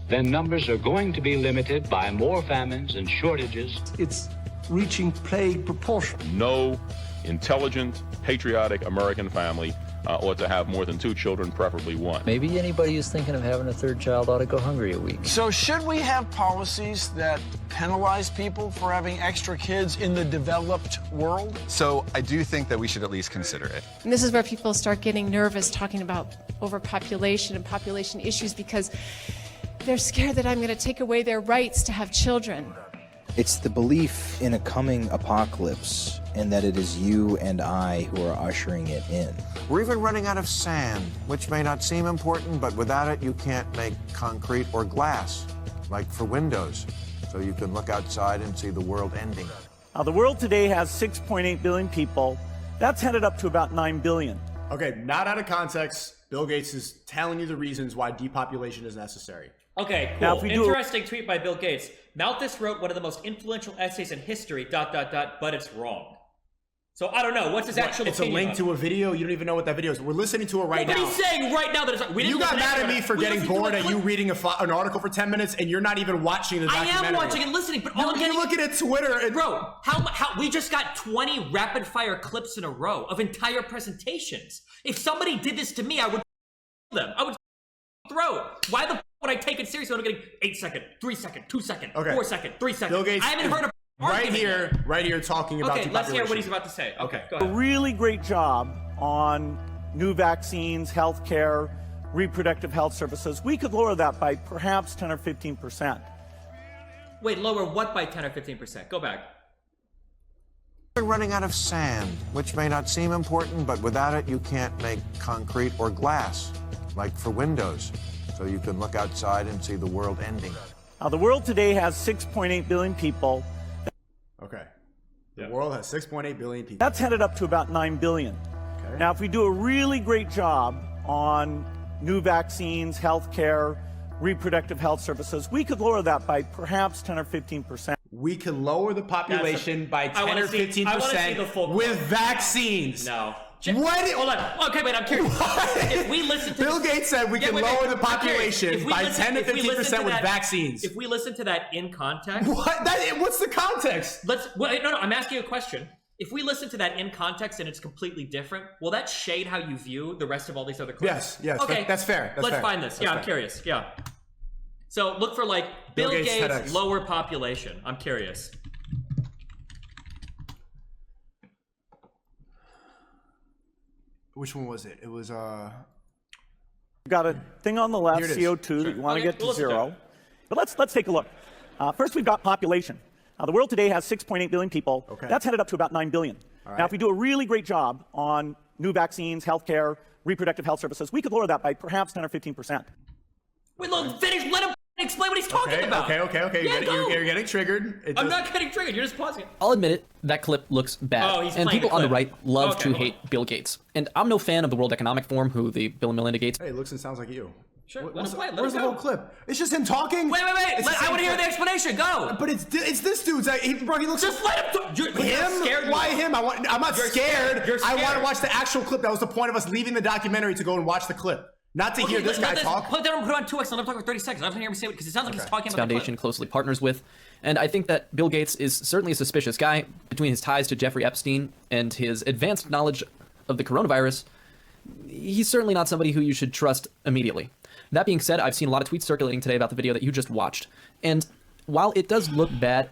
then numbers are going to be limited by more famines and shortages. It's reaching plague proportions. No intelligent, patriotic American family ought to have more than 2 children, preferably 1. Maybe anybody who's thinking of having a 3rd child ought to go hungry a week. So should we have policies that penalize people for having extra kids in the developed world? So I do think that we should at least consider it. And this is where people start getting nervous talking about overpopulation and population issues because they're scared that I'm going to take away their rights to have children. It's the belief in a coming apocalypse and that it is you and I who are ushering it in. We're even running out of sand, which may not seem important, but without it, you can't make concrete or glass, like for windows, so you can look outside and see the world ending. The world today has 6.8 billion people. That's headed up to about 9 billion. Okay, not out of context. Bill Gates is telling you the reasons why depopulation is necessary. Okay, cool. Now, interesting tweet by Bill Gates. Malthus wrote one of the most influential essays in history, ... but it's wrong. So I don't know. What's his actual It's a link to a video. You don't even know what that video is. We're listening to it right now. But he's saying right now that it's... You got mad at me for getting bored at you reading an article for 10 minutes, and you're not even watching the documentary. I am watching and listening, but all I'm getting... You're looking at Twitter and... Bro, how we just got 20 rapid-fire clips in a row of entire presentations. If somebody did this to me, I would them. I would throw. Why the would I take it seriously when I'm getting 8 second, 3 second, 2 second, 4 second, 3 second? Bill Gates, I haven't heard of right here talking about depopulation. Let's hear what he's about to say. Okay, go ahead. A really great job on new vaccines, healthcare, reproductive health services. We could lower that by perhaps 10 or 15%. Wait, lower what by 10 or 15%? Go back. We're running out of sand, which may not seem important, but without it, you can't make concrete or glass, like for windows, so you can look outside and see the world ending. The world today has 6.8 billion people. Okay. The world has 6.8 billion people. That's headed up to about 9 billion. Okay. Now, if we do a really great job on new vaccines, healthcare, reproductive health services, we could lower that by perhaps 10 or 15%. We can lower the population by 10 or 15% with vaccines. No. What? Hold on. Okay, wait, I'm curious. If we listen to Bill Gates said we can lower the population by 10 to 15% with vaccines. If we listen to that in context. What's the context? No, I'm asking you a question. If we listen to that in context and it's completely different, will that shade how you view the rest of all these other clips? Yes. Okay, that's fair. Let's find this. I'm curious. Yeah. So look for like Bill Gates lower population. I'm curious. Which one was it? It was Got a thing on the left, CO2, that you want to get to 0. But let's take a look. First, we've got population. The world today has 6.8 billion people. Okay. That's headed up to about 9 billion. Now, if we do a really great job on new vaccines, healthcare, reproductive health services, we could lower that by perhaps 10 or 15%. Wait, look, finish. Let him explain what he's talking about. Okay. Yeah, you're getting triggered. I'm not getting triggered. You're just pausing it. I'll admit it, that clip looks bad. Oh, he's and playing people the on the clip. right love Okay, to hold hate Bill Gates. And I'm no fan of the World Economic Forum, who the Bill and Melinda Gates. Hey, it looks and sounds like you. Sure, let him play. Where's the whole clip? It's just him talking. Wait. I want to hear the explanation. Go. But it's this dude's. He looks. Just let him. Him? Scared? Why him? I'm not scared. You're scared. I want to watch the actual clip. That was the point of us leaving the documentary to go and watch the clip. Not to hear this guy talk. Put it on 2x. Let him talk for 30 seconds. I'm going to hear him say it because it sounds like he's talking about Foundation closely partners with. And I think that Bill Gates is certainly a suspicious guy. Between his ties to Jeffrey Epstein and his advanced knowledge of the coronavirus, he's certainly not somebody who you should trust immediately. That being said, I've seen a lot of tweets circulating today about the video that you just watched. And while it does look bad,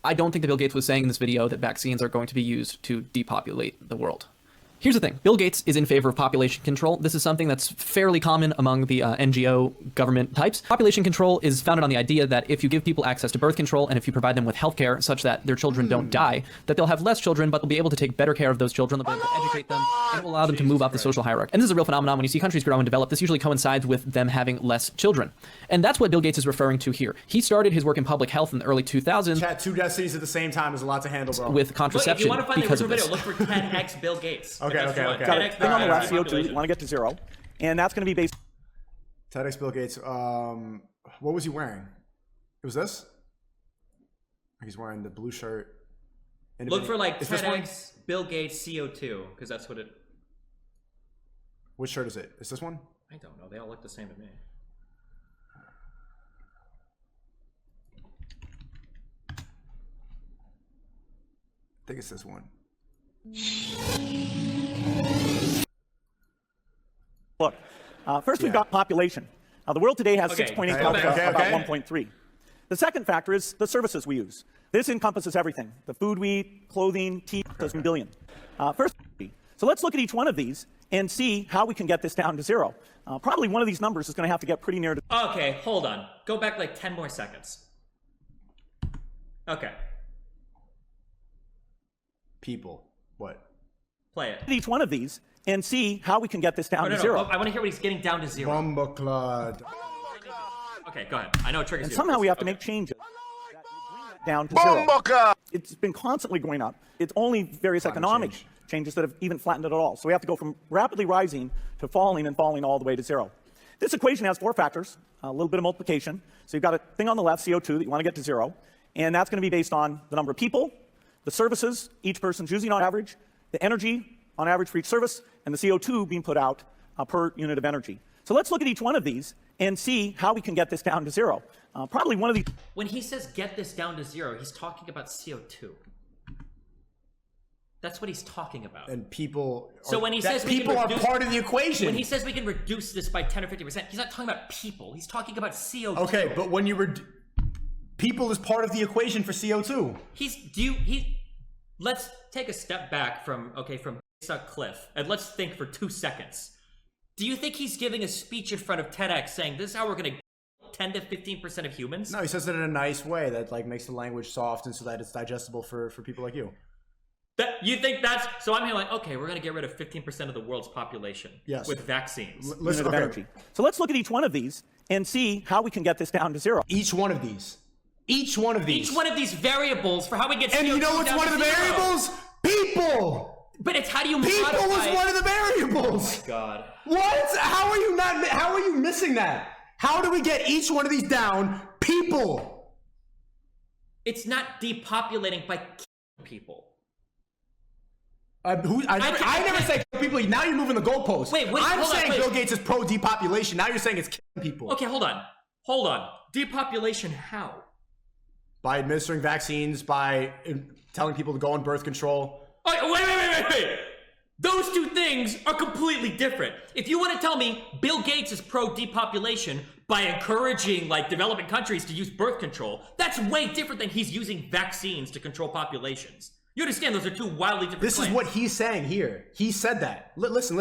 I don't think that Bill Gates was saying in this video that vaccines are going to be used to depopulate the world. Here's the thing. Bill Gates is in favor of population control. This is something that's fairly common among the NGO government types. Population control is founded on the idea that if you give people access to birth control and if you provide them with healthcare such that their children don't die, that they'll have less children, but they'll be able to take better care of those children, they'll be able to educate them, and it will allow them to move up the social hierarchy. And this is a real phenomenon. When you see countries grow and develop, this usually coincides with them having less children. And that's what Bill Gates is referring to here. He started his work in public health in the early 2000s. Chat, 2 destinies at the same time is a lot to handle, bro. With contraception. Look, if you want to find the because original of this. video, look for 10x Bill Gates. Okay. Got a thing on the left, CO2, you want to get to 0. And that's going to be based. TEDx Bill Gates. What was he wearing? It was this? He's wearing the blue shirt. Look for like TEDx Bill Gates CO2 because that's what it. Which shirt is it? Is this one? I don't know. They all look the same to me. think it's this one. Look, first we've got population. The world today has Okay, 6.8 okay, about 1.3. The second factor is the services we use. This encompasses everything: the food we eat, clothing, tea, billion. So let's look at each one of these and see how we can get this down to zero. Probably one of these numbers is going to have to get pretty near to. Okay, hold on. Go back like 10 more seconds. Okay. People. What? Play it. Each one of these and see how we can get this down to zero. I want to hear what he's getting down to zero. Bumbleclad. Okay, go ahead. I know it triggers And you. somehow we have to make changes down to zero. It's been constantly going up. It's only various economic changes that have even flattened it at all. So we have to go from rapidly rising to falling and falling all the way to zero. This equation has four factors, a little bit of multiplication. So you've got a thing on the left, CO2, that you want to get to zero. And that's going to be based on the number of people, the services each person's using on average, the energy on average for each service, and the CO2 being put out per unit of energy. So let's look at each one of these and see how we can get this down to zero. Probably one of these. When he says get this down to zero, he's talking about CO2. That's what he's talking about. And people. So when he says people are part of the equation. When he says we can reduce this by 10 or 50%, he's not talking about people. He's talking about CO2. Okay, but when you people is part of the equation for CO2. Let's take a step back from Cliff, and let's think for 2 seconds. Do you think he's giving a speech in front of TEDx saying this is how we're going to 10 to 15% of humans? No, he says it in a nice way that like makes the language soft and so that it's digestible for people like you. You think that's so? I'm here like, okay, we're going to get rid of 15% of the world's population with vaccines. Unit of energy. So let's look at each one of these and see how we can get this down to zero. Each one of these. Each one of these variables for how we get CO2 and you know what's down one to of the zero. variables? People! But it's how do you People modify... is one of the variables! Oh my God. What? How are you missing that? How do we get each one of these down? People! It's not depopulating by killing people. I never say people. Now you're moving the goalposts. I'm saying Bill Gates is pro depopulation. Now you're saying it's killing people. Okay, hold on. Depopulation how? By administering vaccines, by telling people to go on birth control. Wait. Those two things are completely different. If you want to tell me Bill Gates is pro depopulation by encouraging like developing countries to use birth control, that's way different than he's using vaccines to control populations. You understand those are two wildly different This claims. is what he's saying here. He said that. Listen.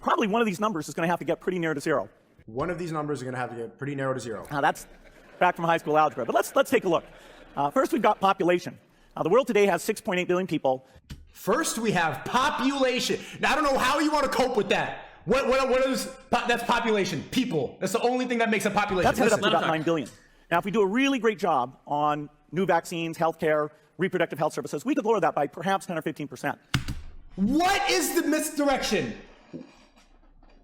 Probably one of these numbers is going to have to get pretty near to zero. One of these numbers are going to have to get pretty narrow to zero. That's back from high school algebra. But let's take a look. First, we've got population. The world today has 6.8 billion people. First, we have population. Now, I don't know how you want to cope with that. What is that's population? People. That's the only thing that makes a population. That's headed up to about 9 billion. Now, if we do a really great job on new vaccines, healthcare, reproductive health services, we could lower that by perhaps 10 or 15%. What is the misdirection?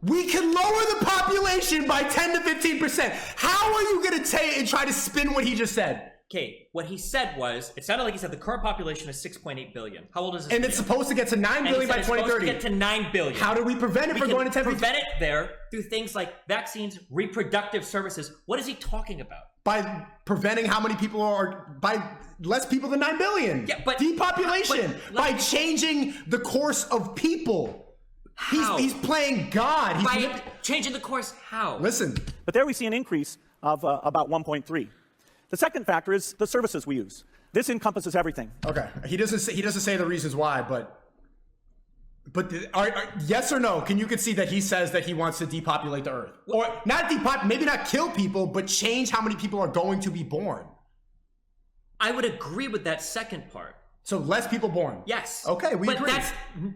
We can lower the population by 10 to 15%. How are you going to take and try to spin what he just said? Okay, what he said was, it sounded like he said the current population is 6.8 billion. How old is this? And it's supposed to get to 9 billion by 2030. It's supposed to get to 9 billion. How do we prevent it from going to 10 billion? Prevent it there through things like vaccines, reproductive services. What is he talking about? By preventing how many people are, by less people than 9 billion. Yeah, but depopulation. By changing the course of people. How? He's playing God. By changing the course, how? Listen. But there we see an increase of about 1.3. The second factor is the services we use. This encompasses everything. Okay, he doesn't say the reasons why, but yes or no? Can you concede that he says that he wants to depopulate the earth, or not maybe not kill people, but change how many people are going to be born? I would agree with that second part. So less people born. Yes. Okay, we agree.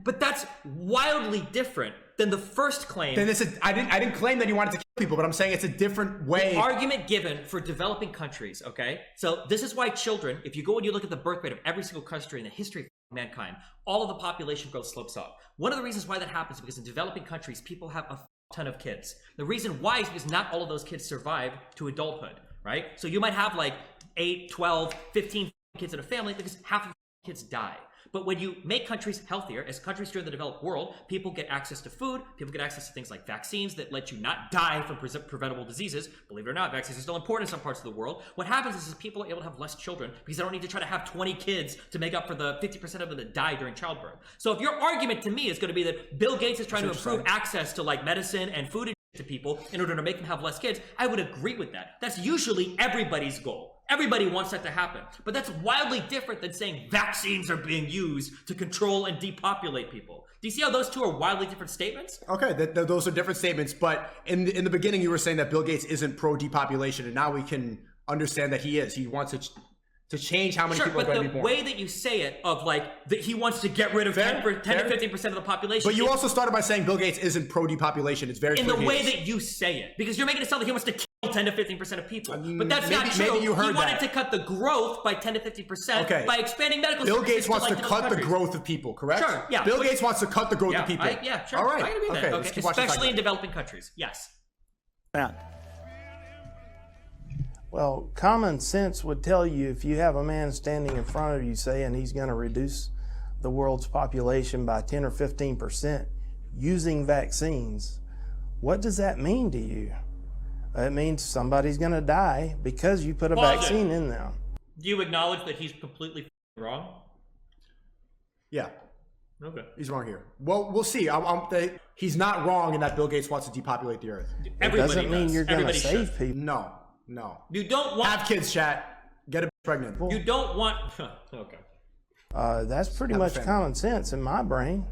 But that's wildly different than the first claim. Then I didn't claim that he wanted to kill people, but I'm saying it's a different way. The argument given for developing countries, okay? So this is why children, if you go and you look at the birth rate of every single country in the history of mankind, all of the population growth slopes up. One of the reasons why that happens is because in developing countries, people have a ton of kids. The reason why is because not all of those kids survive to adulthood, right? So you might have like 8, 12, 15 kids in a family because half of kids die. But when you make countries healthier, as countries during the developed world, people get access to food, people get access to things like vaccines that let you not die from preventable diseases. Believe it or not, vaccines are still important in some parts of the world. What happens is people are able to have less children because they don't need to try to have 20 kids to make up for the 50% of them that die during childbirth. So if your argument to me is going to be that Bill Gates is trying to improve access to like medicine and food to people in order to make them have less kids, I would agree with that. That's usually everybody's goal. Everybody wants that to happen. But that's wildly different than saying vaccines are being used to control and depopulate people. Do you see how those two are wildly different statements? Okay, those are different statements. But in the beginning, you were saying that Bill Gates isn't pro-depopulation, and now we can understand that he is. He wants to change how many people are going to be born. But the way that you say it, of like, that he wants to get rid of 10 to 15% of the population. But you also started by saying Bill Gates isn't pro-depopulation. It's very clear. In the way that you say it. Because you're making it sound like he wants to kill 10 to 15% of people. But that's not true. Maybe you heard he wanted to cut the growth by 10 to 50% by expanding medical Bill services Gates wants to like cut the growth of people, correct? Sure, yeah. Bill Gates wants to cut the growth of people. Yeah, sure. All right. I agree with that. let's keep watching Especially in developing countries. Yes. Well, common sense would tell you if you have a man standing in front of you saying he's going to reduce the world's population by 10 or 15% using vaccines, what does that mean to you? It means somebody's going to die because you put a vaccine in them. Do you acknowledge that he's completely wrong? Yeah. Okay. He's wrong here. Well, we'll see. He's not wrong in that Bill Gates wants to depopulate the earth. It doesn't mean you're going to save people. No. You don't want... Have kids, chat. Get a pregnant. You don't want... Okay. That's pretty much common sense in my brain.